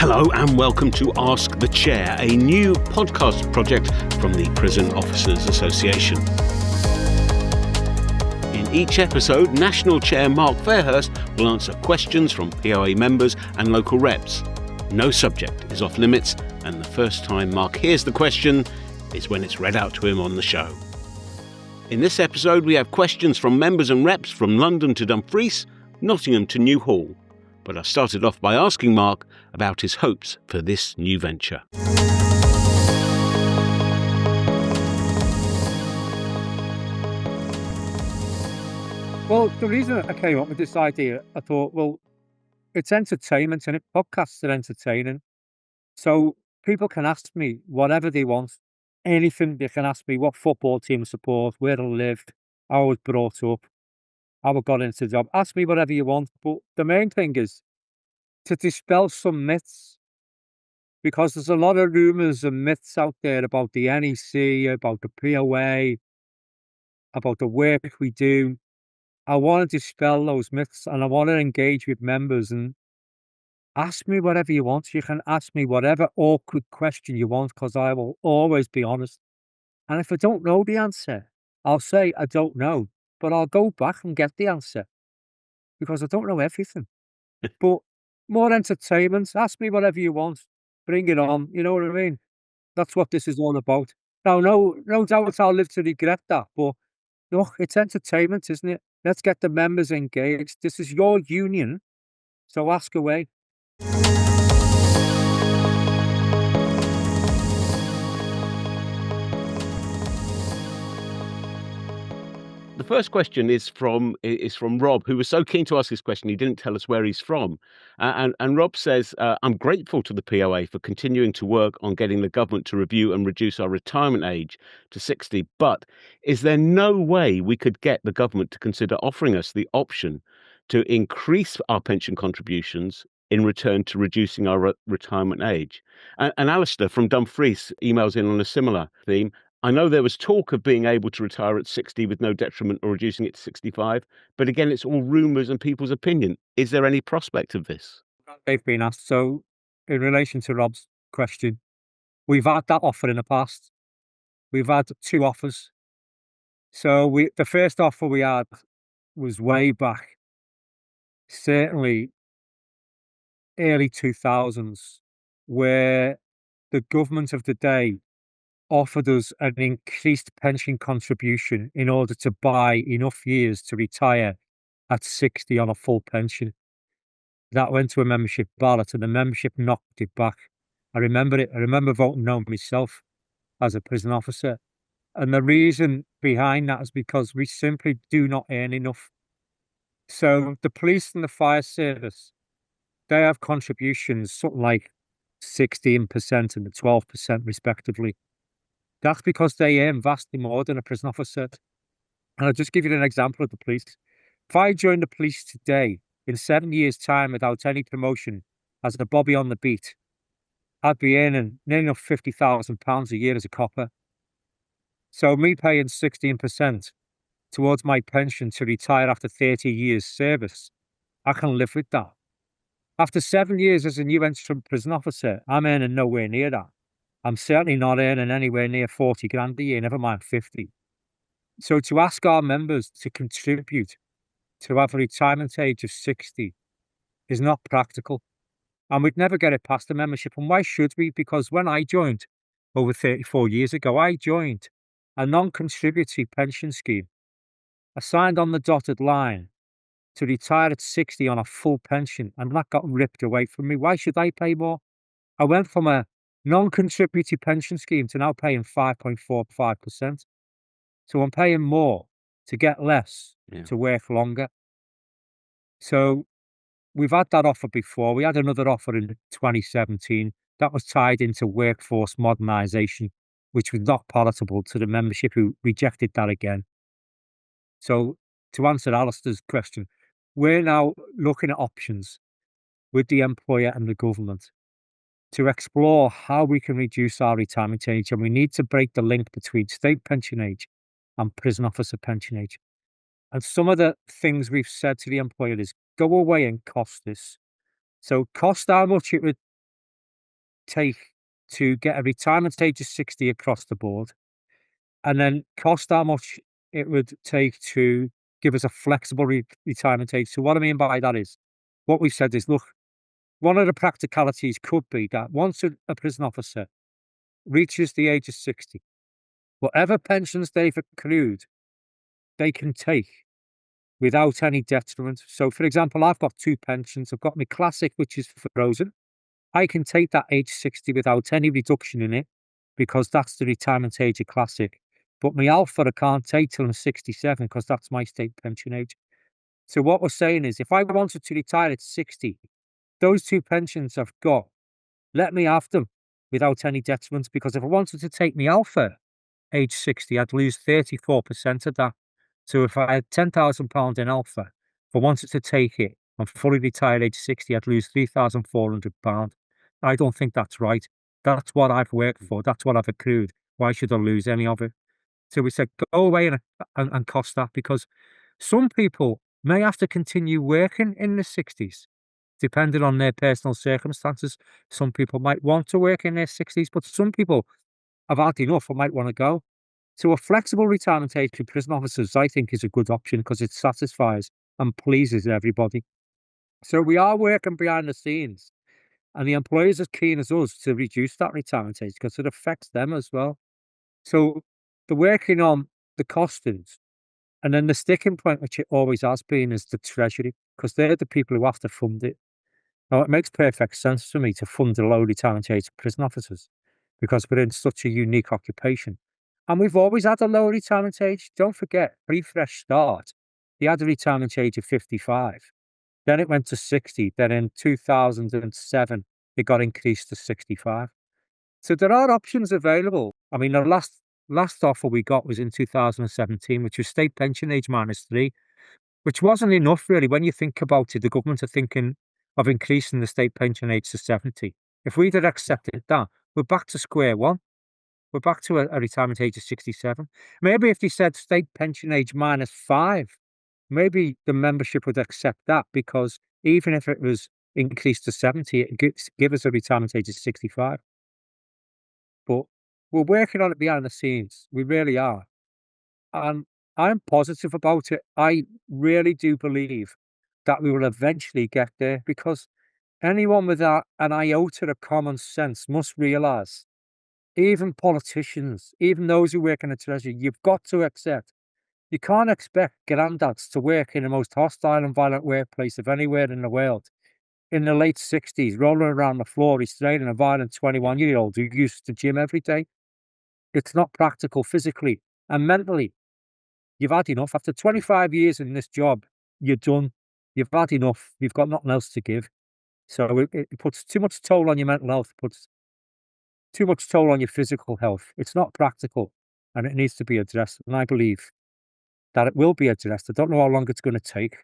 Hello and welcome to Ask the Chair, a new podcast project from the Prison Officers Association. In each episode, National Chair Mark Fairhurst will answer questions from POA members and local reps. No subject is off limits, and the first time Mark hears the question is when it's read out to him on the show. In this episode, we have questions from members and reps from London to Dumfries, Nottingham to Newhall. But I started off by asking Mark about his hopes for this new venture. Well, the reason I came up with this idea, I thought, well, it's entertainment and podcasts are entertaining. So people can ask me whatever they want, anything. They can ask me what football team I support, where I lived, how I was brought up, how I got into the job. Ask me whatever you want. But the main thing is to dispel some myths, because there's a lot of rumours and myths out there about the NEC, about the POA, about the work we do. I want to dispel those myths and I want to engage with members and ask me whatever you want. You can ask me whatever awkward question you want, because I will always be honest. And if I don't know the answer, I'll say I don't know, but I'll go back and get the answer because I don't know everything. But more entertainment, ask me whatever you want, bring it on. You know what I mean? That's what this is all about. Now, no doubt I'll live to regret that, but look, it's entertainment, isn't it? Let's get the members engaged. This is your union, so ask away. The first question is from Rob, who was so keen to ask this question he didn't tell us where he's from. And Rob says, I'm grateful to the POA for continuing to work on getting the government to review and reduce our retirement age to 60. But is there no way we could get the government to consider offering us the option to increase our pension contributions in return to reducing our retirement age? And Alistair from Dumfries emails in on a similar theme. I know there was talk of being able to retire at 60 with no detriment or reducing it to 65, but again, it's all rumours and people's opinion. Is there any prospect of this? They've been asked. So, in relation to Rob's question, we've had that offer in the past. We've had two offers. So, the first offer we had was way back, certainly early 2000s, where the government of the day offered us an increased pension contribution in order to buy enough years to retire at 60 on a full pension. That went to a membership ballot and the membership knocked it back. I remember it. I remember voting no myself as a prison officer. And the reason behind that is because we simply do not earn enough. So the police and the fire service, they have contributions, something like 16% and the 12% respectively. That's because they earn vastly more than a prison officer. And I'll just give you an example of the police. If I joined the police today, in 7 years' time, without any promotion, as a bobby on the beat, I'd be earning nearly enough £50,000 a year as a copper. So me paying 16% towards my pension to retire after 30 years' service, I can live with that. After 7 years as a new entrant prison officer, I'm earning nowhere near that. I'm certainly not earning anywhere near 40 grand a year, never mind 50. So to ask our members to contribute to have a retirement age of 60 is not practical. And we'd never get it past the membership. And why should we? Because when I joined over 34 years ago, I joined a non-contributory pension scheme. I signed on the dotted line to retire at 60 on a full pension, and that got ripped away from me. Why should I pay more? I went from a non-contributory pension scheme to now paying 5.45%. So I'm paying more to get less, to work longer. So we've had that offer before. We had another offer in 2017 that was tied into workforce modernisation, which was not palatable to the membership, who rejected that again. So to answer Alistair's question, we're now looking at options with the employer and the government to explore how we can reduce our retirement age, and we need to break the link between state pension age and prison officer pension age. And some of the things we've said to the employer is go away and cost this. So cost how much it would take to get a retirement age of 60 across the board, and then cost how much it would take to give us a flexible retirement age. So what I mean by that is, what we've said is, look, one of the practicalities could be that once a prison officer reaches the age of 60, whatever pensions they've accrued, they can take without any detriment. So, for example, I've got two pensions. I've got my classic, which is frozen. I can take that age 60 without any reduction in it because that's the retirement age of classic. But my alpha, I can't take till I'm 67 because that's my state pension age. So, what we're saying is, if I wanted to retire at 60, those two pensions I've got, let me have them without any detriment, because if I wanted to take my alpha age 60, I'd lose 34% of that. So if I had £10,000 in alpha, if I wanted to take it and fully retired age 60, I'd lose £3,400. I don't think that's right. That's what I've worked for. That's what I've accrued. Why should I lose any of it? So we said, go away and cost that, because some people may have to continue working in the 60s, depending on their personal circumstances. Some people might want to work in their 60s, but some people have had enough and might want to go. So a flexible retirement age for prison officers, I think, is a good option because it satisfies and pleases everybody. So we are working behind the scenes, and the employers are keen as us to reduce that retirement age because it affects them as well. So they're working on the costings, and then the sticking point, which it always has been, is the Treasury, because they're the people who have to fund it. Now, it makes perfect sense for me to fund the low retirement age of prison officers because we're in such a unique occupation. And we've always had a low retirement age. Don't forget, pre-Fresh Start, they had a retirement age of 55. Then it went to 60. Then in 2007, it got increased to 65. So there are options available. I mean, the last offer we got was in 2017, which was state pension age -3, which wasn't enough really. When you think about it, the government are thinking of increasing the state pension age to 70. If we'd have accepted that, we're back to square one. We're back to a retirement age of 67. Maybe if they said state pension age -5, maybe the membership would accept that, because even if it was increased to 70, it give us a retirement age of 65. But we're working on it behind the scenes. We really are. And I'm positive about it. I really do believe that we will eventually get there, because anyone with an iota of common sense must realize, even politicians, even those who work in the Treasury, you've got to accept, you can't expect granddads to work in the most hostile and violent workplace of anywhere in the world in the late 60s, rolling around the floor, restraining a violent 21-year-old who used to gym every day. It's not practical physically and mentally. You've had enough. After 25 years in this job, you're done. You've had enough. You've got nothing else to give. So it puts too much toll on your mental health, puts too much toll on your physical health. It's not practical, and it needs to be addressed. And I believe that it will be addressed. I don't know how long it's going to take,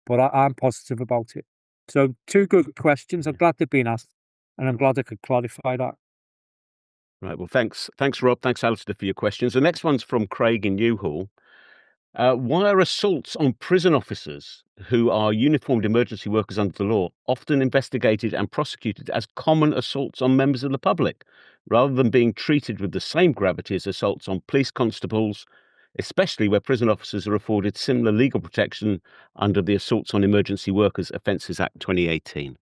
but I'm positive about it. So, two good questions. I'm glad they've been asked, and I'm glad I could clarify that. Right. Well, thanks, Rob. Thanks, Alistair, for your questions. The next one's from Craig in Newhall. Why are assaults on prison officers who are uniformed emergency workers under the law often investigated and prosecuted as common assaults on members of the public, rather than being treated with the same gravity as assaults on police constables, especially where prison officers are afforded similar legal protection under the Assaults on Emergency Workers Offences Act 2018?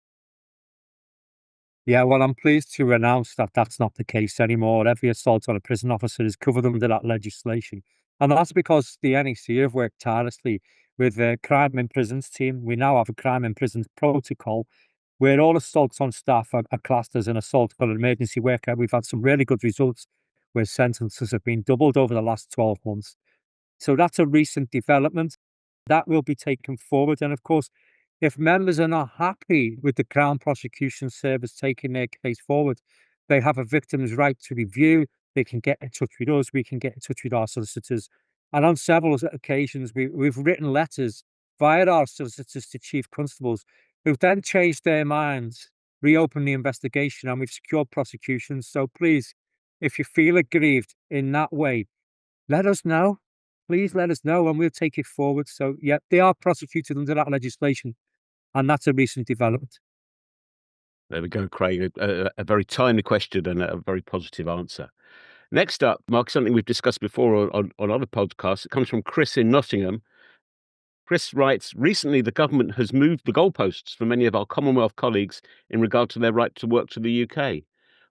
Yeah, well, I'm pleased to announce that that's not the case anymore. Every assault on a prison officer is covered under that legislation. And that's because the NEC have worked tirelessly with the Crime in Prisons team. We now have a Crime in Prisons protocol where all assaults on staff are classed as an assault on an emergency worker. We've had some really good results where sentences have been doubled over the last 12 months. So that's a recent development that will be taken forward. And of course, if members are not happy with the Crown Prosecution Service taking their case forward, they have a victim's right to review. They can get in touch with us. We can get in touch with our solicitors. And on several occasions, we've written letters via our solicitors to chief constables, who've then changed their minds, reopened the investigation, and we've secured prosecutions. So please, if you feel aggrieved in that way, let us know. Please let us know and we'll take it forward. So, yeah, they are prosecuted under that legislation, and that's a recent development. There we go, Craig. A very timely question and a very positive answer. Next up, Mark, something we've discussed before on other podcasts. It comes from Chris in Nottingham. Chris writes, recently the government has moved the goalposts for many of our Commonwealth colleagues in regard to their right to work to the UK.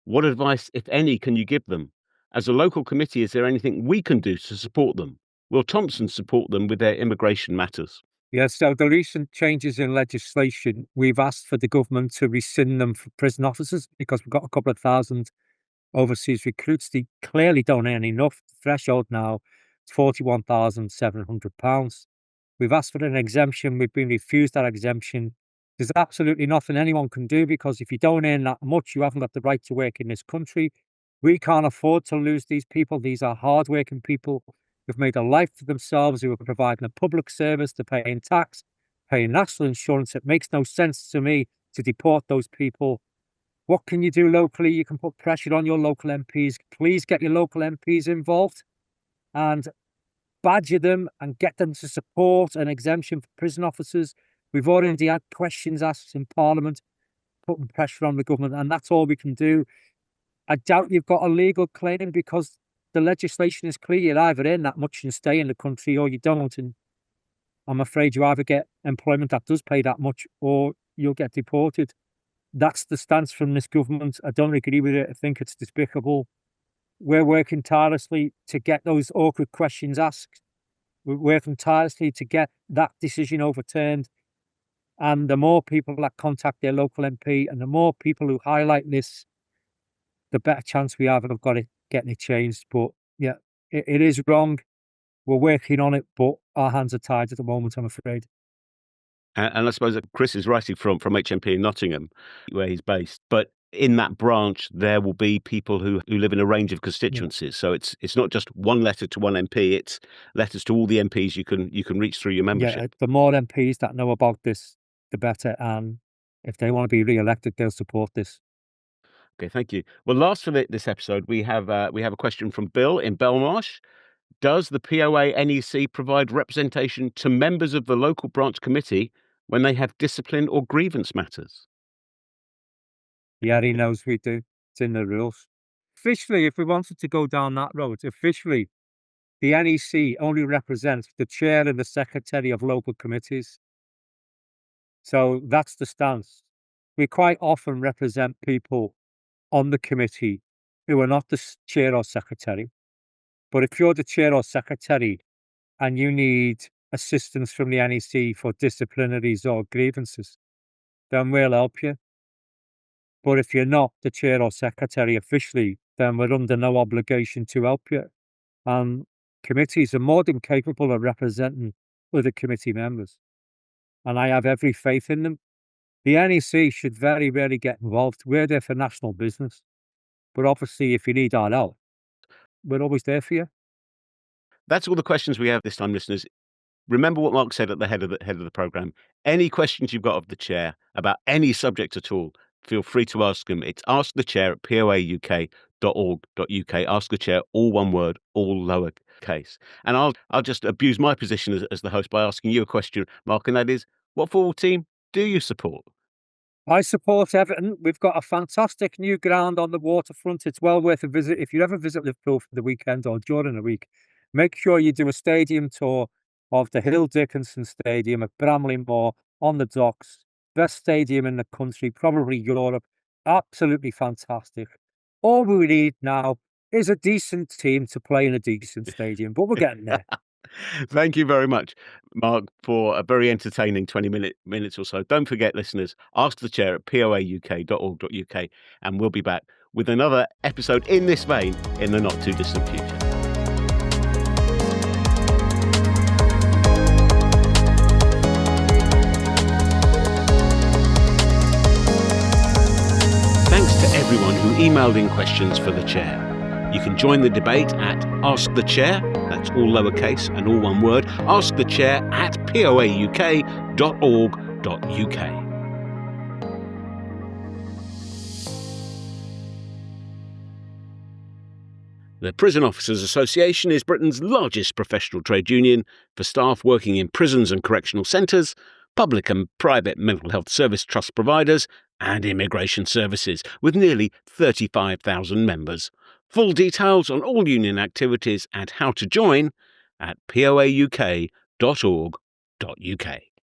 What advice, if any, can you give them? As a local committee, is there anything we can do to support them? Will Thompson support them with their immigration matters? Yeah, so the recent changes in legislation, we've asked for the government to rescind them for prison officers because we've got a couple of thousand overseas recruits. They clearly don't earn enough. The threshold now is £41,700. We've asked for an exemption. We've been refused that exemption. There's absolutely nothing anyone can do because if you don't earn that much, you haven't got the right to work in this country. We can't afford to lose these people. These are hardworking people who've made a life for themselves, who are providing a public service, they're paying tax, paying national insurance. It makes no sense to me to deport those people. What can you do locally? You can put pressure on your local MPs. Please get your local MPs involved and badger them and get them to support an exemption for prison officers. We've already had questions asked in Parliament, putting pressure on the government, and that's all we can do. I doubt you've got a legal claim because the legislation is clear. You either earn that much and stay in the country or you don't. And I'm afraid you either get employment that does pay that much or you'll get deported. That's the stance from this government. I don't agree with it. I think it's despicable. We're working tirelessly to get those awkward questions asked. We're working tirelessly to get that decision overturned. And the more people that contact their local MP and the more people who highlight this, the better chance we have of getting it changed. But yeah, it is wrong. We're working on it, but our hands are tied at the moment, I'm afraid. And I suppose that Chris is writing from HMP in Nottingham, where he's based. But in that branch, there will be people who live in a range of constituencies. So it's not just one letter to one MP; it's letters to all the MPs you can reach through your membership. Yeah, the more MPs that know about this, the better. And if they want to be re-elected, they'll support this. Okay, thank you. Well, last for this episode, we have a question from Bill in Belmarsh. Does the POA NEC provide representation to members of the local branch committee when they have discipline or grievance matters? Yeah, he knows we do. It's in the rules. Officially, if we wanted to go down that road, officially, the NEC only represents the chair and the secretary of local committees. So that's the stance. We quite often represent people on the committee who are not the chair or secretary. But if you're the chair or secretary and you need assistance from the NEC for disciplinaries or grievances, then we'll help you. But if you're not the chair or secretary officially, then we're under no obligation to help you. And committees are more than capable of representing other committee members. And I have every faith in them. The NEC should very rarely get involved. We're there for national business. But obviously, if you need our help, we're always there for you. That's all the questions we have this time, listeners. Remember what Mark said at the head of the program. Any questions you've got of the chair about any subject at all, feel free to ask him. It's askthechair@poauk.org.uk. Ask the chair, all one word, all lowercase. And I'll just abuse my position as the host by asking you a question, Mark, and that is, what football team do you support? I support Everton. We've got a fantastic new ground on the waterfront. It's well worth a visit. If you ever visit Liverpool for the weekend or during the week, make sure you do a stadium tour of the Hill Dickinson Stadium at Bramley-Moore on the docks. Best stadium in the country, probably Europe. Absolutely fantastic. All we need now is a decent team to play in a decent stadium, but we're getting there. Thank you very much, Mark, for a very entertaining 20 minutes or so. Don't forget, listeners, ask the chair at poauk.org.uk, and we'll be back with another episode in this vein in the not too distant future. Thanks to everyone who emailed in questions for the chair. You can join the debate at Ask the Chair, that's all lowercase and all one word, askthechair at poauk.org.uk. The Prison Officers Association is Britain's largest professional trade union for staff working in prisons and correctional centres, public and private mental health service trust providers, and immigration services, with nearly 35,000 members. Full details on all union activities and how to join at poauk.org.uk.